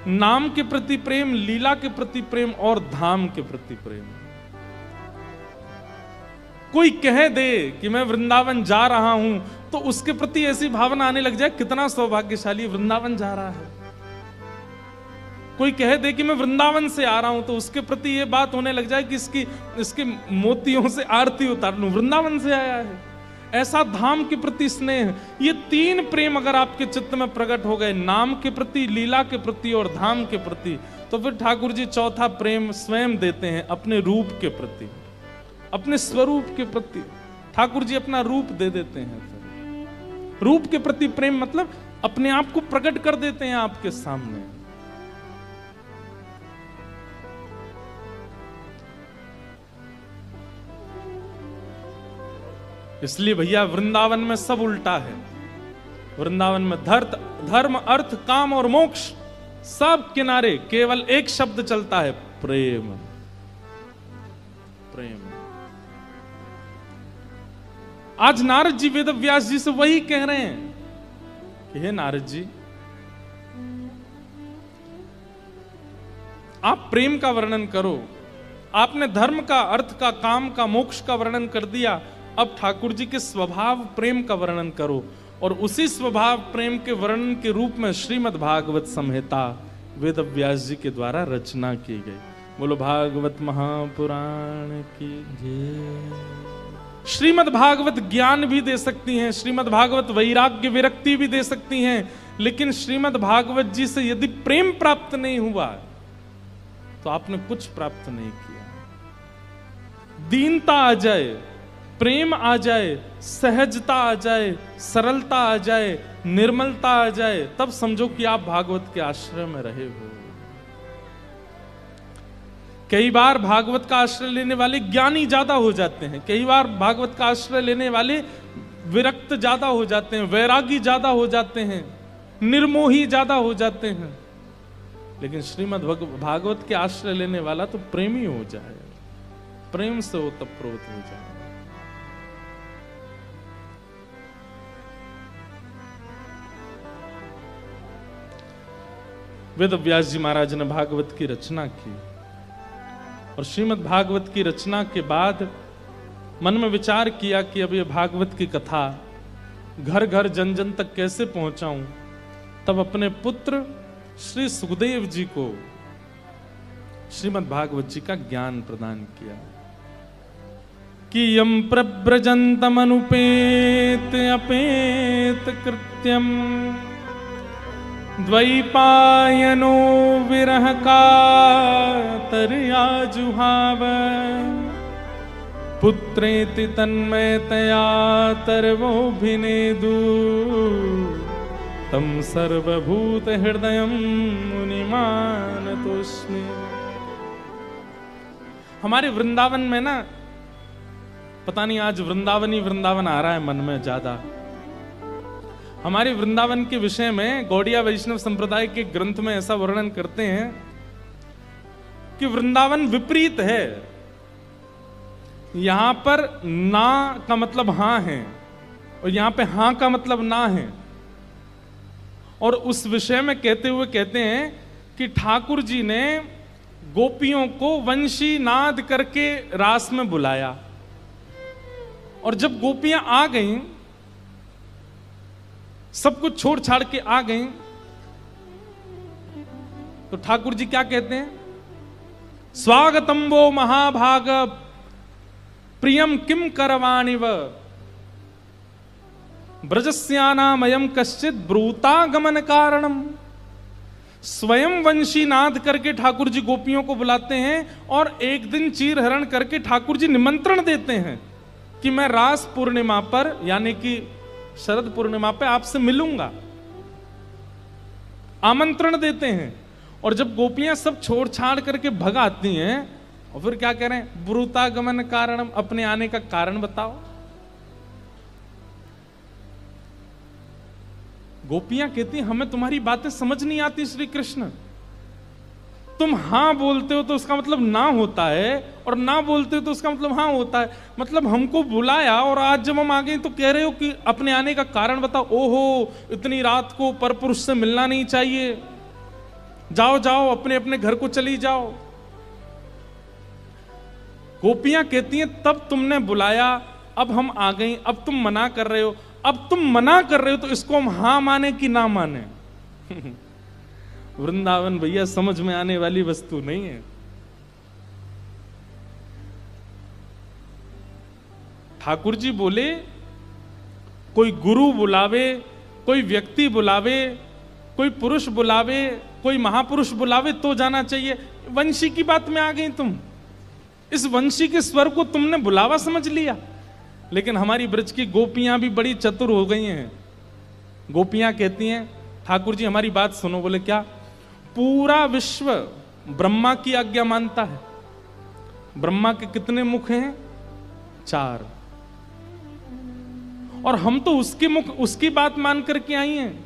नाम के प्रति प्रेम, लीला के प्रति प्रेम और धाम के प्रति प्रेम। कोई कह दे कि मैं वृंदावन जा रहा हूं तो उसके प्रति ऐसी भावना आने लग जाए, कितना सौभाग्यशाली वृंदावन जा रहा है। कोई कह दे कि मैं वृंदावन से आ रहा हूं तो उसके प्रति ये बात होने लग जाए कि इसके मोतियों से आरती उतार लूं, वृंदावन से आया है। ऐसा धाम के प्रति स्नेह, ये तीन प्रेम अगर आपके चित्त में प्रकट हो गए, नाम के प्रति, लीला के प्रति और धाम के प्रति, तो फिर ठाकुर जी चौथा प्रेम स्वयं देते हैं अपने रूप के प्रति, अपने स्वरूप के प्रति। ठाकुर जी अपना रूप दे देते हैं। फिर रूप के प्रति प्रेम मतलब अपने आप को प्रकट कर देते हैं आपके सामने। इसलिए भैया वृंदावन में सब उल्टा है। वृंदावन में धर्म, अर्थ, काम और मोक्ष सब किनारे केवल एक शब्द चलता है, प्रेम। प्रेम। आज नारद जी वेद व्यास जी से वही कह रहे हैं कि हे नारद जी, आप प्रेम का वर्णन करो। आपने धर्म का, अर्थ का, काम का, मोक्ष का वर्णन कर दिया, अब ठाकुर जी के स्वभाव प्रेम का वर्णन करो। और उसी स्वभाव प्रेम के वर्णन के रूप में श्रीमद् भागवत संहिता वेद व्यास जी के द्वारा रचना की गई। बोलो भागवत महापुराण की जय। श्रीमद् भागवत ज्ञान भी दे सकती हैं, श्रीमद् भागवत वैराग्य विरक्ति भी दे सकती हैं, लेकिन श्रीमद् भागवत जी से यदि प्रेम प्राप्त नहीं हुआ तो आपने कुछ प्राप्त नहीं किया। दीनता आ जाए, प्रेम आ जाए, सहजता आ जाए, सरलता आ जाए, निर्मलता आ जाए, तब समझो कि आप भागवत के आश्रय में रहे हो। कई बार भागवत का आश्रय लेने वाले ज्ञानी ज्यादा हो जाते हैं, कई बार भागवत का आश्रय लेने वाले विरक्त ज्यादा हो जाते हैं, वैरागी ज्यादा हो जाते हैं, निर्मोही ज्यादा हो जाते हैं। लेकिन श्रीमद् भागवत के आश्रय लेने वाला तो प्रेमी हो जाए, प्रेम से ओतप्रोत हो जाए। वेद व्यास जी महाराज ने भागवत की रचना की और श्रीमद् भागवत की रचना के बाद मन में विचार किया कि अब ये भागवत की कथा घर घर जन जन तक कैसे पहुंचाऊं। तब अपने पुत्र श्री सुखदेव जी को श्रीमद् भागवत जी का ज्ञान प्रदान किया कि यम प्रव्रजन्तम अनुपेत अपेत कृत्यम द्वैपायनो विरह कातर्या जुहाव पुत्रेति तन्मयतया तर्वोऽभिनेदु तम सर्वभूत हृदयं मुनिमानतोऽस्मि। हमारे वृंदावन में ना, पता नहीं आज वृंदावन आ रहा है मन में ज्यादा। हमारे वृंदावन के विषय में गौड़िया वैष्णव संप्रदाय के ग्रंथ में ऐसा वर्णन करते हैं कि वृंदावन विपरीत है। यहां पर ना का मतलब हां है और यहां पे हां का मतलब ना है। और उस विषय में कहते हुए कहते हैं कि ठाकुर जी ने गोपियों को वंशी नाद करके रास में बुलाया और जब गोपियां आ गईं, सब कुछ छोड़ छाड़ के आ गईं, तो ठाकुर जी क्या कहते हैं? स्वागतम वो महाभाग प्रियम किम करवाणिव ब्रजस्यानामयम कश्चित ब्रूतागमन कारणम। स्वयं वंशी नाद करके ठाकुर जी गोपियों को बुलाते हैं और एक दिन चीर हरण करके ठाकुर जी निमंत्रण देते हैं कि मैं रास पूर्णिमा पर, यानी कि शरद पूर्णिमा पे आपसे मिलूंगा, आमंत्रण देते हैं। और जब गोपियां सब छोड़ छाड़ करके भग आती हैं और फिर क्या कह रहे हैं? ब्रूतागमन कारणम, अपने आने का कारण बताओ। गोपियां कहती हमें तुम्हारी बातें समझ नहीं आती श्री कृष्ण, तुम हाँ बोलते हो तो उसका मतलब ना होता है, और ना बोलते हो तो उसका मतलब हाँ होता है। मतलब हमको बुलाया और आज जब हम आ गए तो कह रहे हो कि अपने आने का कारण बताओ। ओहो, इतनी रात को परपुरुष से मिलना नहीं चाहिए, जाओ जाओ अपने अपने घर को चली जाओ। गोपियां कहती हैं तब तुमने बुलाया, अब हम आ गए, अब तुम मना कर रहे हो। अब तुम मना कर रहे हो तो इसको हम हाँ माने कि ना माने? वृंदावन भैया समझ में आने वाली वस्तु नहीं है। ठाकुर जी बोले कोई गुरु बुलावे, कोई व्यक्ति बुलावे, कोई पुरुष बुलावे, कोई महापुरुष बुलावे तो जाना चाहिए। वंशी की बात में आ गई तुम, इस वंशी के स्वर को तुमने बुलावा समझ लिया। लेकिन हमारी ब्रज की गोपियां भी बड़ी चतुर हो गई हैं। गोपियां कहती हैं ठाकुर जी हमारी बात सुनो। बोले क्या? पूरा विश्व ब्रह्मा की आज्ञा मानता है। ब्रह्मा के कितने मुख हैं? 4। और हम तो उसके मुख, उसकी बात मान करके आई हैं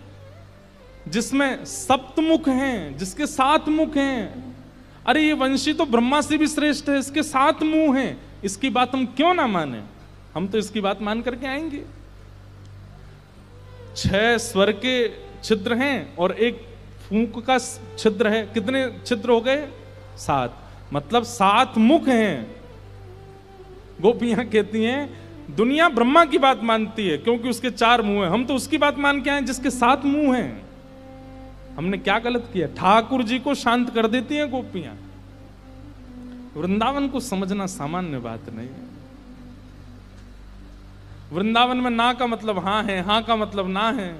जिसमें सप्तमुख हैं, जिसके 7 मुख हैं। अरे ये वंशी तो ब्रह्मा से भी श्रेष्ठ है, इसके 7 मुंह हैं, इसकी बात हम क्यों ना माने? हम तो इसकी बात मान करके आएंगे। 6 स्वर के छिद्र हैं और 1 फूंक का छिद्र है। कितने छिद्र हो गए? 7। मतलब 7 मुख हैं। गोपियां कहती हैं दुनिया ब्रह्मा की बात मानती है क्योंकि उसके 4 मुंह हैं, हम तो उसकी बात मान के आए जिसके 7 मुंह हैं। हमने क्या गलत किया? ठाकुर जी को शांत कर देती हैं गोपियां। वृंदावन को समझना सामान्य बात नहीं है। वृंदावन में ना का मतलब हाँ है, हाँ का मतलब ना है।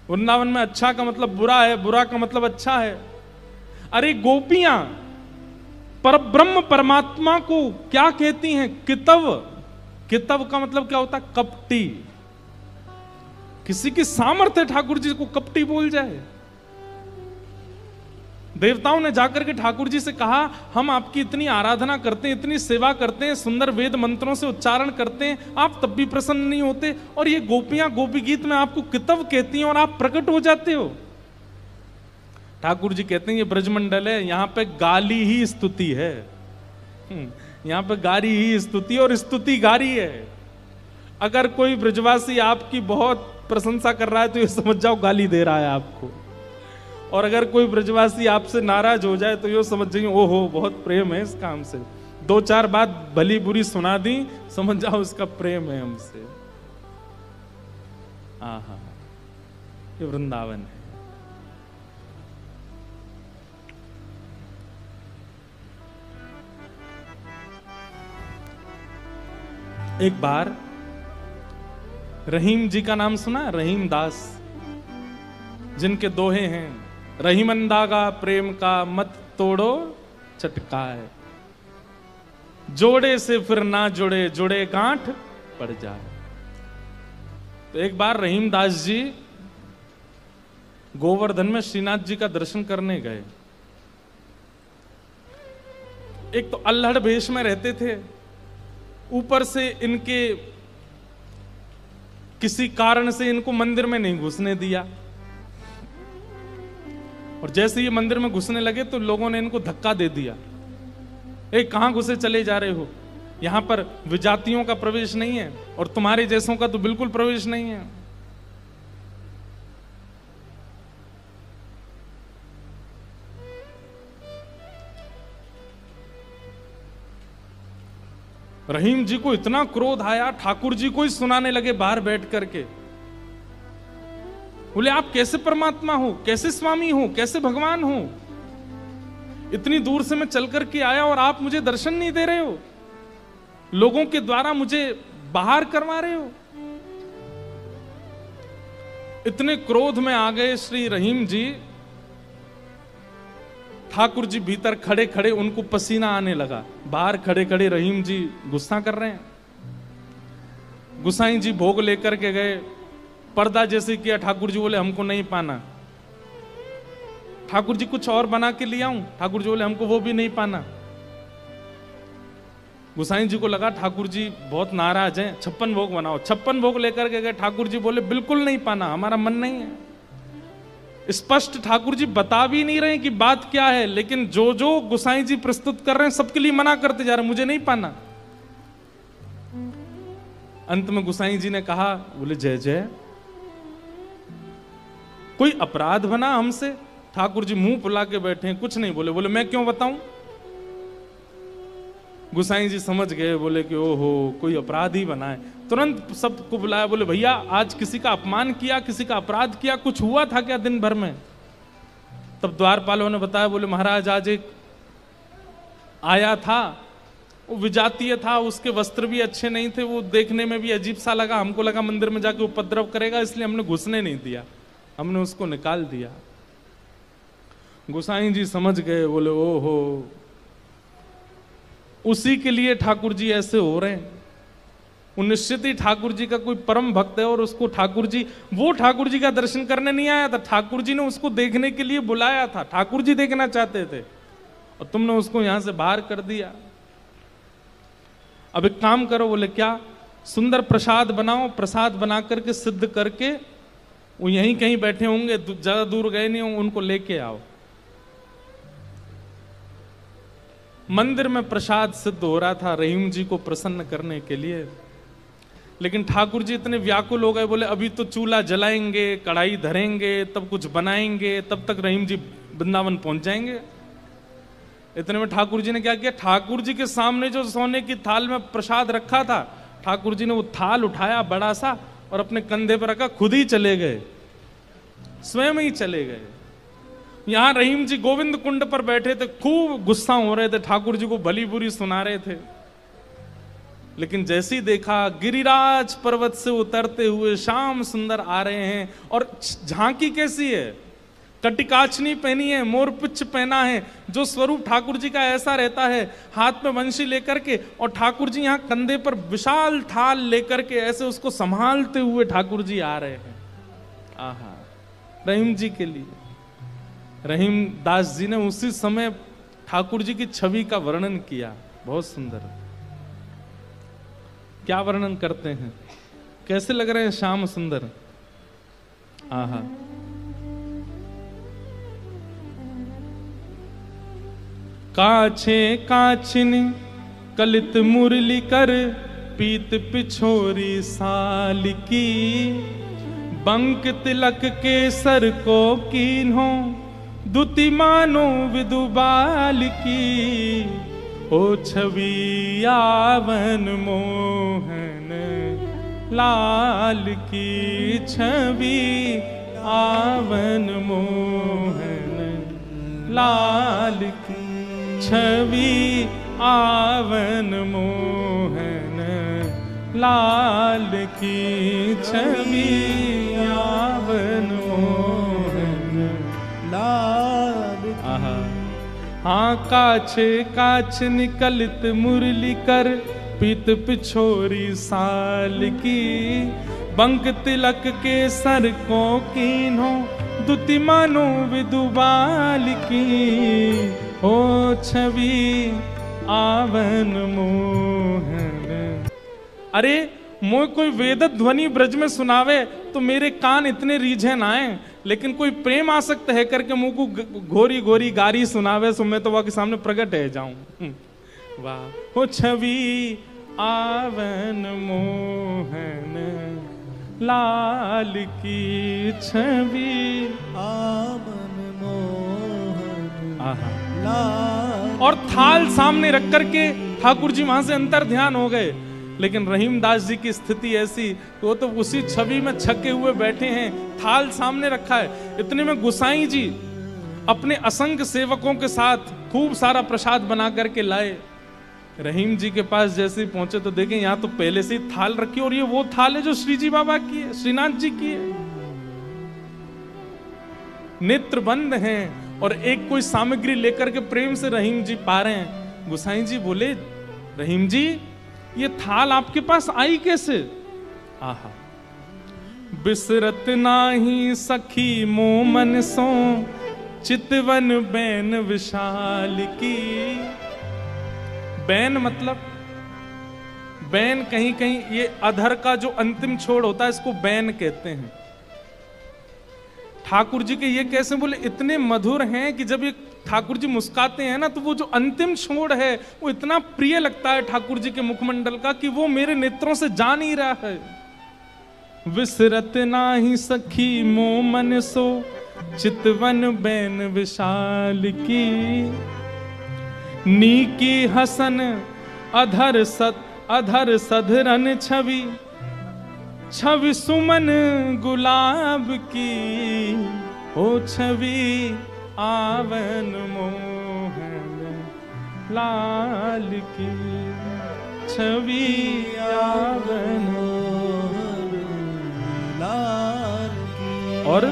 वृंदावन में अच्छा का मतलब बुरा है, बुरा का मतलब अच्छा है। अरे गोपियां परब्रह्म परमात्मा को क्या कहती हैं? कितव। कितव का मतलब क्या होता है? कपटी। किसी की सामर्थ्य ठाकुर जी को कपटी बोल जाए। देवताओं ने जाकर के ठाकुर जी से कहा हम आपकी इतनी आराधना करते हैं, इतनी सेवा करते हैं, सुंदर वेद मंत्रों से उच्चारण करते हैं, आप तब भी प्रसन्न नहीं होते, और ये गोपियां गोपी गीत में आपको कितव कहती हैं और आप प्रकट हो जाते हो। ठाकुर जी कहते हैं ये ब्रजमंडल है, यहां पे गाली ही स्तुति है। यहां पे गाली ही स्तुति, और स्तुति गाली है। अगर कोई ब्रजवासी आपकी बहुत प्रशंसा कर रहा है तो ये समझ जाओ गाली दे रहा है आपको, और अगर कोई ब्रजवासी आपसे नाराज हो जाए तो ये समझ जाइए ओहो बहुत प्रेम है इस काम से। 2-4 बात भली बुरी सुना दी, समझ जाओ उसका प्रेम है हमसे। आहा, ये वृंदावन है। एक बार रहीम जी का नाम सुना? रहीम दास, जिनके दोहे हैं रहीमंदागा प्रेम का मत तोड़ो चटकाए, जोड़े से फिर ना जुड़े, जुड़े गांठ पड़ जाए। तो एक बार रहीम दास जी गोवर्धन में श्रीनाथ जी का दर्शन करने गए। एक तो अल्हड़ भेष में रहते थे, ऊपर से इनके किसी कारण से इनको मंदिर में नहीं घुसने दिया, और जैसे ये मंदिर में घुसने लगे तो लोगों ने इनको धक्का दे दिया। कहां घुसे चले जा रहे हो? यहां पर विजातियों का प्रवेश नहीं है और तुम्हारे जैसों का तो बिल्कुल प्रवेश नहीं है। रहीम जी को इतना क्रोध आया, ठाकुर जी को ही सुनाने लगे बाहर बैठ करके। बोले आप कैसे परमात्मा हो, कैसे स्वामी हो, कैसे भगवान हो? इतनी दूर से मैं चल करके आया और आप मुझे दर्शन नहीं दे रहे हो, लोगों के द्वारा मुझे बाहर करवा रहे हो। इतने क्रोध में आ गए श्री रहीम जी। ठाकुर जी भीतर खड़े खड़े उनको पसीना आने लगा, बाहर खड़े खड़े रहीम जी गुस्सा कर रहे हैं। गुसाई जी भोग लेकर के गए, पर्दा जैसे किया, ठाकुर जी बोले हमको नहीं पाना। ठाकुर जी कुछ और बना के ले आऊं, ठाकुर जी बोले हमको वो भी नहीं पाना। गुसाई जी को लगा ठाकुर जी बहुत नाराज हैं, 56 भोग बनाओ। 56 भोग लेकर के गए, ठाकुर जी बोले बिल्कुल नहीं पाना, हमारा मन नहीं है। स्पष्ट ठाकुर जी बता भी नहीं रहे कि बात क्या है, लेकिन जो जो गोसाई जी प्रस्तुत कर रहे हैं सबके लिए मना करते जा रहे हैं, मुझे नहीं पाना। अंत में गोसाई जी ने कहा, बोले जय जय, कोई अपराध बना हमसे? ठाकुर जी मुंह फुला के बैठे हैं, कुछ नहीं बोले। बोले मैं क्यों बताऊं? गोसाई जी समझ गए, बोले कि ओहो कोई अपराध ही बना है। तुरंत सबको बुलाया, बोले भैया आज किसी का अपमान किया, किसी का अपराध किया, कुछ हुआ था क्या दिन भर में? तब द्वारपालों ने बताया, बोले महाराज आज एक आया था, वो विजातीय था, उसके वस्त्र भी अच्छे नहीं थे, वो देखने में भी अजीब सा लगा, हमको लगा मंदिर में जाके उपद्रव करेगा, इसलिए हमने घुसने नहीं दिया, हमने उसको निकाल दिया। गोसाई जी समझ गए, बोले ओहो उसी के लिए ठाकुर जी ऐसे हो रहे हैं। वो निश्चित ही ठाकुर जी का कोई परम भक्त है, और उसको ठाकुर जी, वो ठाकुर जी का दर्शन करने नहीं आया था, ठाकुर जी ने उसको देखने के लिए बुलाया था, ठाकुर जी देखना चाहते थे, और तुमने उसको यहां से बाहर कर दिया। अब एक काम करो, बोले क्या? सुंदर प्रसाद बनाओ, प्रसाद बना करके सिद्ध करके, वो यहीं कहीं बैठे होंगे, ज्यादा दूर गए नहीं होंगे, उनको लेके आओ। मंदिर में प्रसाद सिद्ध हो रहा था रहीम जी को प्रसन्न करने के लिए, लेकिन ठाकुर जी इतने व्याकुल हो गए, बोले अभी तो चूल्हा जलाएंगे, कढ़ाई धरेंगे, तब कुछ बनाएंगे, तब तक रहीम जी वृंदावन पहुंच जाएंगे। इतने में ठाकुर जी ने क्या किया, ठाकुर जी के सामने जो सोने की थाल में प्रसाद रखा था, ठाकुर जी ने वो थाल उठाया बड़ा सा और अपने कंधे पर रखा, खुद ही चले गए, स्वयं ही चले गए। यहां रहीम जी गोविंद कुंड पर बैठे थे, खूब गुस्सा हो रहे थे, ठाकुर जी को भली बुरी सुना रहे थे, लेकिन जैसे ही देखा गिरिराज पर्वत से उतरते हुए श्याम सुंदर आ रहे हैं, और झांकी कैसी है, कटिकाचनी पहनी है, मोरपिच्छ पहना है, जो स्वरूप ठाकुर जी का ऐसा रहता है, हाथ में वंशी लेकर के, और ठाकुर जी यहाँ कंधे पर विशाल थाल लेकर के ऐसे उसको संभालते हुए ठाकुर जी आ रहे हैं। आहा, रहीम जी के लिए रहीम दास जी ने उसी समय ठाकुर जी की छवि का वर्णन किया, बहुत सुंदर। क्या वर्णन करते हैं, कैसे लग रहे हैं श्याम सुंदर? आहा, काछे काछिन कलित मुरली कर, पीत पिछोरी साल की, बंक तिलक के सर को कीन्हो, दुति मानो विदुबाल की, ओ छवि आवन मोहन लाल की, छवि आवन मोहन लाल की, छवि आवन मोहन लाल की, छवि आवन मोहन लाल की। हाँ काछे काछ निकलित मुरली कर, पीत पिछोरी साल की, बंक तिलक के सर को कीन्हो, दुति मानो विदुबाल की, ओ छवि आवन मोहन। अरे मोय कोई वेद ध्वनि ब्रज में सुनावे तो मेरे कान इतने रीझे ना आए, लेकिन कोई प्रेम आसक्त है करके मुंह को घोरी घोरी गारी सुनावे, सो मैं तो वह के सामने प्रकट है जाऊं। वाह, ओ छवि आवन मोहन लाल की, छवि आवन मोहन लाल। और थाल सामने रख करके ठाकुर जी वहां से अंतर ध्यान हो गए, लेकिन रहीम दास जी की स्थिति ऐसी, वो तो उसी छवि में छके हुए बैठे हैं, थाल सामने रखा है। इतने में गोसाई जी अपने असंख्य सेवकों के साथ खूब सारा प्रसाद बना करके लाए। रहीम जी के पास जैसे ही पहुंचे तो देखें यहाँ तो पहले से ही थाल रखी, और ये वो थाल है जो श्री जी बाबा की है, श्रीनाथ जी की है। नेत्र बंद हैं और एक कोई सामग्री लेकर के प्रेम से रहीम जी पा रहे हैं। गोसाई जी बोले, रहीम जी ये थाल आपके पास आई कैसे? आहा, बिसरत नाही सखी मोमन सो, चितवन बैन विशाल की। बैन मतलब, बैन कहीं कहीं ये अधर का जो अंतिम छोड़ होता है इसको बैन कहते हैं। ठाकुर जी के ये कैसे बोले, इतने मधुर हैं कि जब ये ठाकुर जी मुस्काते हैं ना, तो वो जो अंतिम छोड़ है वो इतना प्रिय लगता है ठाकुर जी के मुखमंडल का कि वो मेरे नेत्रों से जा नहीं रहा है। विसरत नाही सखी मोमन सो, चितवन बैन विशाल की, नीकी हसन अधर सधरन छवि, छवि सुमन गुलाब की, ओ छवि आवन मोहन लाल की, छवि आवन मोहन लाल की। और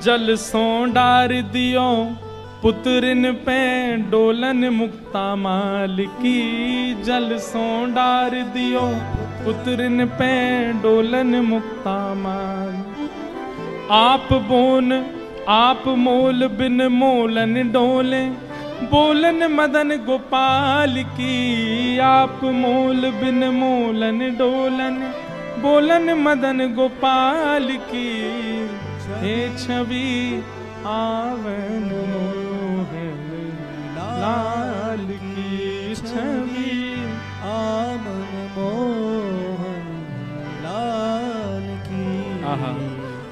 जल सो डार दियो पुत्रिन पे डोलन मुक्ता माल की, जल सो डार दियो पुत्रिन पे डोलन मुक्ता माल। आप मोल बिन मोलन डोले, बोलन मदन गोपाल की, आप मोल बिन मोलन डोलन, बोलन मदन गोपाल की, हे छवि आवन मोहन लाल की, छवि आवन मोहन लाल की। आहा,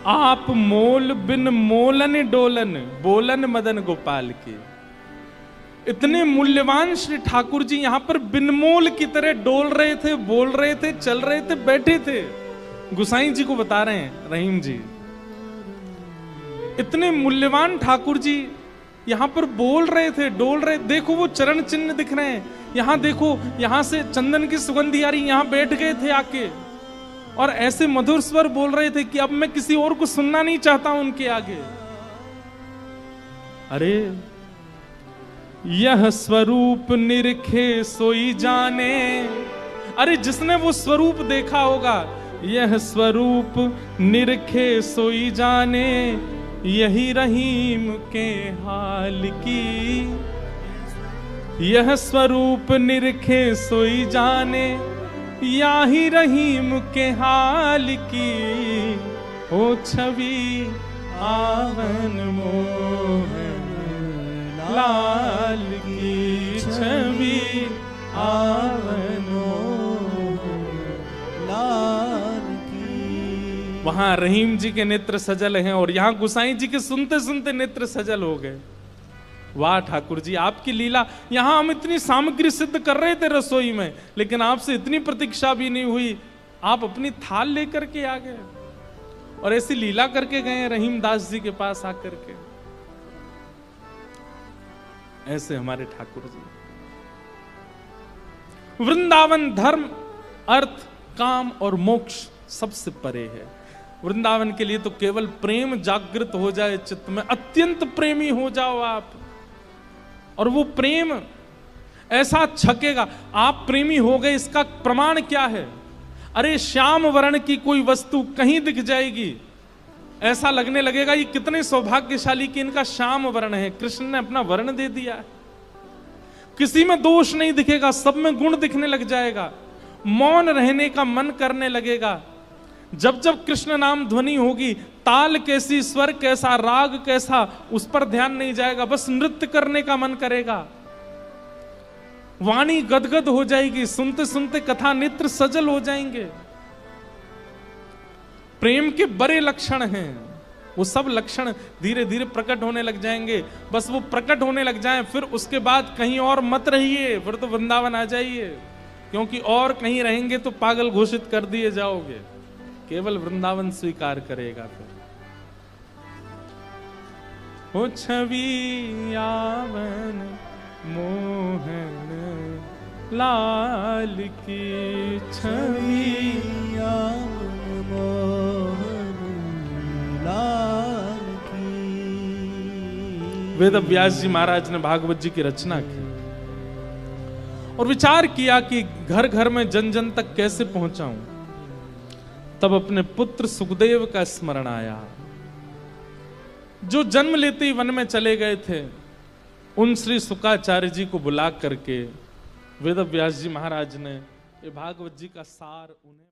आप मोल बिन मोलन डोलन, बोलन मदन गोपाल की। इतने मूल्यवान श्री ठाकुर जी यहाँ पर बिनमोल की तरह डोल रहे थे, बोल रहे थे, चल रहे थे, बैठे थे। गुसाई जी को बता रहे हैं रहीम जी, इतने मूल्यवान ठाकुर जी यहाँ पर बोल रहे थे, डोल रहे। देखो वो चरण चिन्ह दिख रहे हैं, यहाँ देखो, यहाँ से चंदन की सुगंधी आ रही, यहाँ बैठ गए थे आके और ऐसे मधुर स्वर बोल रहे थे कि अब मैं किसी और को सुनना नहीं चाहता उनके आगे। अरे यह स्वरूप निरखे सोई जाने, अरे जिसने वो स्वरूप देखा होगा, यह स्वरूप निरखे सोई जाने, यही रहीम के हाल की, यह स्वरूप निरखे सोई जाने, यही रहीम के हाल की, ओ छवि आवन मोहन लाल की, छवि आवन मोहन लाल की। वहां रहीम जी के नेत्र सजल हैं और यहां गुसाई जी के सुनते सुनते नेत्र सजल हो गए। वाह ठाकुर जी, आपकी लीला। यहां हम इतनी सामग्री सिद्ध कर रहे थे रसोई में, लेकिन आपसे इतनी प्रतीक्षा भी नहीं हुई, आप अपनी थाल लेकर के आ गए और ऐसी लीला करके गए रहीम दास जी के पास आकर के। ऐसे हमारे ठाकुर जी। वृंदावन धर्म, अर्थ, काम और मोक्ष सबसे परे है। वृंदावन के लिए तो केवल प्रेम जागृत हो जाए चित्त में, अत्यंत प्रेमी हो जाओ आप, और वो प्रेम ऐसा छकेगा। आप प्रेमी हो गए, इसका प्रमाण क्या है? अरे श्याम वर्ण की कोई वस्तु कहीं दिख जाएगी, ऐसा लगने लगेगा ये कितने सौभाग्यशाली कि इनका श्याम वर्ण है, कृष्ण ने अपना वर्ण दे दिया है। किसी में दोष नहीं दिखेगा, सब में गुण दिखने लग जाएगा। मौन रहने का मन करने लगेगा। जब जब कृष्ण नाम ध्वनि होगी, ताल कैसी, स्वर कैसा, राग कैसा, उस पर ध्यान नहीं जाएगा, बस नृत्य करने का मन करेगा। वाणी गदगद हो जाएगी, सुनते सुनते कथा नेत्र सजल हो जाएंगे। प्रेम के बड़े लक्षण हैं, वो सब लक्षण धीरे धीरे प्रकट होने लग जाएंगे। बस वो प्रकट होने लग जाएं, फिर उसके बाद कहीं और मत रहिए, फिर तो वृंदावन आ जाइए, क्योंकि और कहीं रहेंगे तो पागल घोषित कर दिए जाओगे। केवल वृंदावन स्वीकार करेगा फिर। हो छवि आवन मोहन लाल की, छवि आवन मोहन लाल की। वेद व्यास जी महाराज ने भागवत जी की रचना की और विचार किया कि घर घर में जन जन तक कैसे पहुंचाऊं। तब अपने पुत्र सुखदेव का स्मरण आया, जो जन्म लेते ही वन में चले गए थे। उन श्री शुकाचार्य जी को बुला करके वेद व्यास जी महाराज ने ये भागवत जी का सार उन्हें